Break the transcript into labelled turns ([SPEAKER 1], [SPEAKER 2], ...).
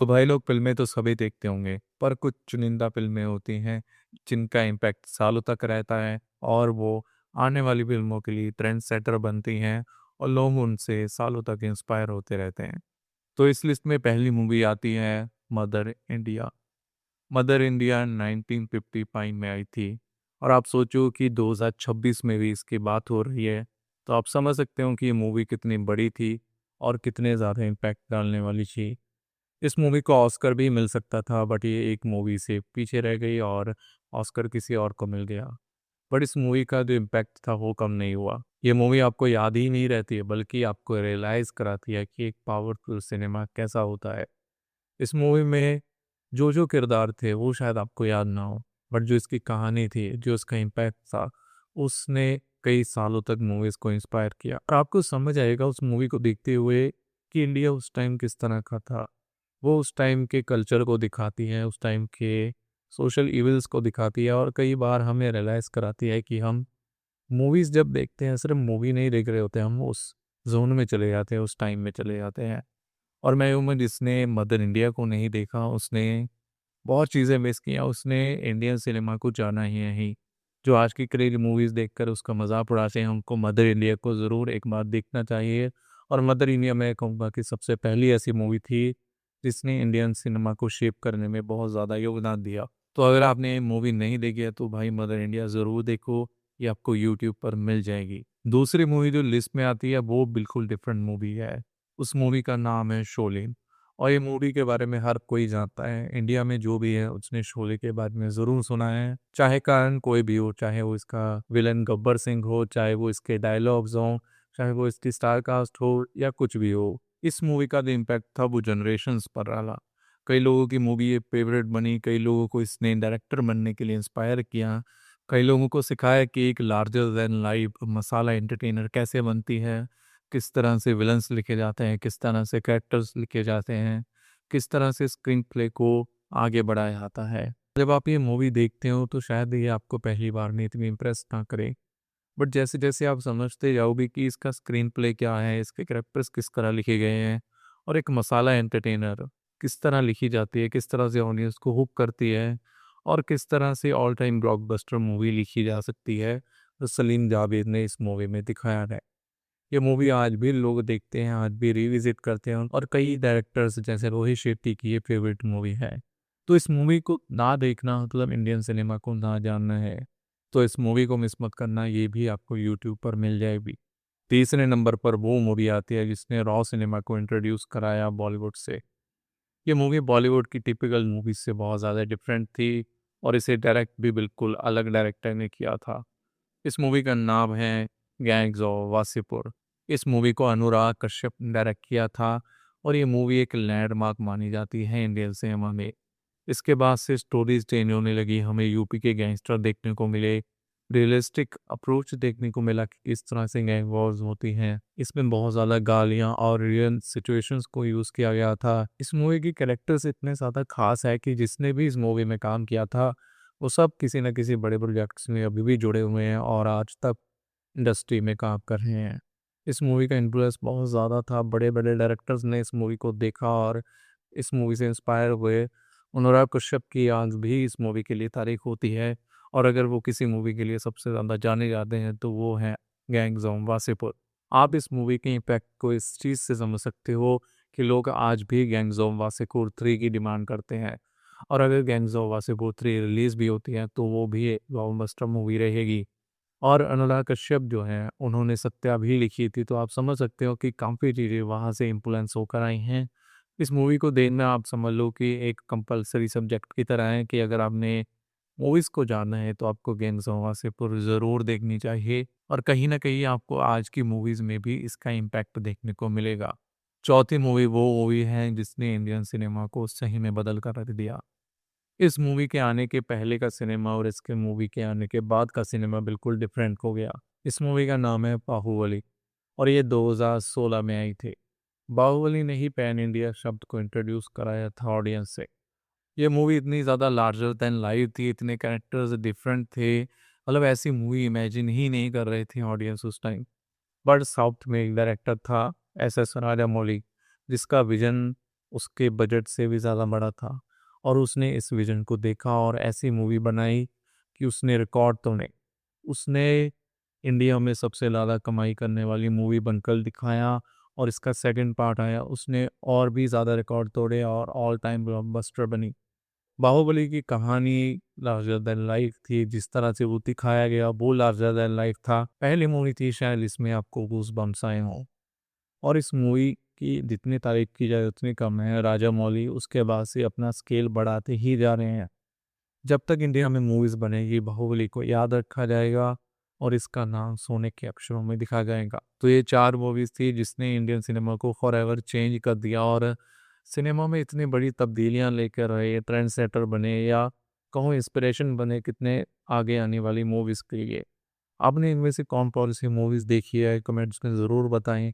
[SPEAKER 1] तो भाई लोग फिल्में तो सभी देखते होंगे, पर कुछ चुनिंदा फिल्में होती हैं जिनका इम्पैक्ट सालों तक रहता है और वो आने वाली फिल्मों के लिए ट्रेंड सेटर बनती हैं और लोग उनसे सालों तक इंस्पायर होते रहते हैं। तो इस लिस्ट में पहली मूवी आती है मदर इंडिया। मदर इंडिया 1955 में आई थी और आप सोचो कि 2026 में भी इसकी बात हो रही है, तो आप समझ सकते हो कि ये मूवी कितनी बड़ी थी और कितने ज़्यादा इम्पैक्ट डालने वाली थी। इस मूवी को ऑस्कर भी मिल सकता था, बट ये एक मूवी से पीछे रह गई और ऑस्कर किसी और को मिल गया। बट इस मूवी का जो इम्पैक्ट था वो कम नहीं हुआ। ये मूवी आपको याद ही नहीं रहती है, बल्कि आपको रियलाइज़ कराती है कि एक पावरफुल सिनेमा कैसा होता है। इस मूवी में जो जो किरदार थे वो शायद आपको याद ना हो, बट जो इसकी कहानी थी, जो इसका इम्पैक्ट था, उसने कई सालों तक मूवीज़ को इंस्पायर किया। और आपको समझ आएगा उस मूवी को देखते हुए कि इंडिया उस टाइम किस तरह का था। वो उस टाइम के कल्चर को दिखाती है, उस टाइम के सोशल इविल्स को दिखाती है और कई बार हमें रियलाइज़ कराती है कि हम मूवीज़ जब देखते हैं सिर्फ मूवी नहीं देख रहे होते, हम उस ज़ोन में चले जाते हैं, उस टाइम में चले जाते हैं। और मैं उम्र जिसने मदर इंडिया को नहीं देखा उसने बहुत चीज़ें मिस की हैं, उसने इंडियन सिनेमा को जाना ही नहीं। जो आज की क्रेज़ मूवीज़ देखकर उसका मज़ाक उड़ाते हैं, उनको मदर इंडिया को ज़रूर एक बार देखना चाहिए। और मदर इंडिया मैं कहूँगा कि सबसे पहली ऐसी मूवी थी, जिसने इंडियन सिनेमा को शेप करने में बहुत ज़्यादा योगदान दिया। तो अगर आपने ये मूवी नहीं देखी है, तो भाई मदर इंडिया ज़रूर देखो, ये आपको यूट्यूब पर मिल जाएगी। दूसरी मूवी जो लिस्ट में आती है, वो बिल्कुल डिफरेंट मूवी है। उस मूवी का नाम है शोले। और ये मूवी के बारे में हर कोई जानता है, इंडिया में जो भी है उसने शोले के बारे में ज़रूर सुना है। चाहे कारण कोई भी हो, चाहे वो इसका विलन गब्बर सिंह हो, चाहे वो इसके डायलॉग्स हों, चाहे वो इसकी स्टार कास्ट हो या कुछ भी हो। इस मूवी का जो इम्पैक्ट था वो जनरेशन्स पर रहा। कई लोगों की मूवी ये फेवरेट बनी, कई लोगों को इसने डायरेक्टर बनने के लिए इंस्पायर किया, कई लोगों को सिखाया कि एक लार्जर देन लाइफ मसाला एंटरटेनर कैसे बनती है, किस तरह से विलन्स लिखे जाते हैं, किस तरह से कैरेक्टर्स लिखे जाते हैं, किस तरह से स्क्रीन प्ले को आगे बढ़ाया जाता है। जब आप ये मूवी देखते हो तो शायद ये आपको पहली बार में इतनी इम्प्रेस ना करे, बट जैसे-जैसे आप समझते जाओगे कि इसका स्क्रीन प्ले क्या है, इसके कैरेक्टर्स किस तरह लिखे गए हैं और एक मसाला एंटरटेनर किस तरह लिखी जाती है, किस तरह से ऑडियंस को हुक करती है और किस तरह से ऑल टाइम ब्लॉकबस्टर मूवी लिखी जा सकती है, तो सलीम जावेद ने इस मूवी में दिखाया है। ये मूवी आज भी लोग देखते हैं, आज भी रिविज़िट करते हैं और कई डायरेक्टर्स जैसे रोहित शेट्टी की ये फ़ेवरेट मूवी है। तो इस मूवी को ना देखना मतलब इंडियन सिनेमा को ना जानना है। तो इस मूवी को मिस मत करना, ये भी आपको यूट्यूब पर मिल जाएगी। तीसरे नंबर पर वो मूवी आती है जिसने रॉ सिनेमा को इंट्रोड्यूस कराया बॉलीवुड से। ये मूवी बॉलीवुड की टिपिकल मूवीज़ से बहुत ज़्यादा डिफरेंट थी और इसे डायरेक्ट भी बिल्कुल अलग डायरेक्टर ने किया था। इस मूवी का नाम है गैंग्स ऑफ वासेपुर। इस मूवी को अनुराग कश्यप ने डायरेक्ट किया था और ये मूवी एक लैंडमार्क मानी जाती है इंडियन सिनेमा में। इसके बाद से स्टोरीज चेंज होने लगी, हमें यूपी के गैंगस्टर देखने को मिले, रियलिस्टिक अप्रोच देखने को मिला कि किस तरह से गैंग वॉर्स होती हैं। इसमें बहुत ज़्यादा गालियाँ और रियल सिचुएशंस को यूज़ किया गया था। इस मूवी की कैरेक्टर्स इतने ज़्यादा खास है कि जिसने भी इस मूवी में काम किया था, वो सब किसी न किसी बड़े प्रोजेक्ट्स में अभी भी जुड़े हुए हैं और आज तक इंडस्ट्री में काम कर रहे हैं। इस मूवी का इन्फ्लुएंस बहुत ज़्यादा था, बड़े-बड़े डायरेक्टर्स ने इस मूवी को देखा और इस मूवी से इंस्पायर हुए। अनुराग कश्यप की आज भी इस मूवी के लिए तारीफ़ होती है और अगर वो किसी मूवी के लिए सबसे ज़्यादा जाने जाते हैं तो वो हैं गैंग्स ऑफ वासेपुर। आप इस मूवी के इम्पैक्ट को इस चीज़ से समझ सकते हो कि लोग आज भी गैंग्स ऑफ वासेपुर 3 की डिमांड करते हैं और अगर गैंग्स ऑफ वासेपुर 3 रिलीज़ भी होती है तो वो भी एक ब्लॉकबस्टर मूवी रहेगी। और अनुराग कश्यप जो हैं, उन्होंने सत्या भी लिखी थी, तो आप समझ सकते हो कि काफ़ी चीज़ें वहाँ से इन्फ्लुएंस होकर आई हैं। इस मूवी को देखना आप समझ लो कि एक कंपल्सरी सब्जेक्ट की तरह है कि अगर आपने मूवीज़ को जानना है, तो आपको गैंग्स ऑफ वासेपुर ज़रूर देखनी चाहिए और कहीं न कहीं आपको आज की मूवीज़ में भी इसका इम्पैक्ट देखने को मिलेगा। चौथी मूवी वो मूवी है जिसने इंडियन सिनेमा को सही में बदल कर रख दिया। इस मूवी के आने के पहले का सिनेमा और इसके मूवी के आने के बाद का सिनेमा बिल्कुल डिफरेंट हो गया। इस मूवी का नाम है बाहुबली और ये 2016 में आई थी। बाहुबली ने ही पैन इंडिया शब्द को इंट्रोड्यूस कराया था ऑडियंस से। ये मूवी इतनी ज़्यादा लार्जर दैन लाइफ थी, इतने कैरेक्टर्स डिफरेंट थे, मतलब ऐसी मूवी इमेजिन ही नहीं कर रहे थे ऑडियंस उस टाइम। बट साउथ में एक डायरेक्टर था एस एस राजामौली, जिसका विजन उसके बजट से भी ज़्यादा बड़ा था और उसने इस विजन को देखा और ऐसी मूवी बनाई कि उसने रिकॉर्ड तोड़े। उसने इंडिया में सबसे ज़्यादा कमाई करने वाली मूवी बनकर दिखाया और इसका सेकंड पार्ट आया, उसने और भी ज़्यादा रिकॉर्ड तोड़े और ऑल टाइम ब्लॉकबस्टर बनी। बाहुबली की कहानी लार्जर देन लाइफ थी, जिस तरह से वो दिखाया गया वो लार्जर देन लाइफ था। पहली मूवी थी शायद इसमें आपको गूज़बम्प्स आए हों और इस मूवी की जितनी तारीफ़ की जाए उतनी कम है। राजा मौली उसके बाद से अपना स्केल बढ़ाते ही जा रहे हैं। जब तक इंडिया में मूवीज़ बनेगी बाहुबली को याद रखा जाएगा और इसका नाम सोने के अक्षरों में लिखा जाएगा। तो ये 4 मूवीज़ थी जिसने इंडियन सिनेमा को फॉरएवर चेंज कर दिया और सिनेमा में इतनी बड़ी तब्दीलियाँ लेकर आए, ट्रेंड सेटर बने या कहूँ इंस्पिरेशन बने कितने आगे आने वाली मूवीज़ के लिए। आपने इनमें से कौन-कौन सी मूवीज़ देखी है? कमेंट्स में ज़रूर बताएँ।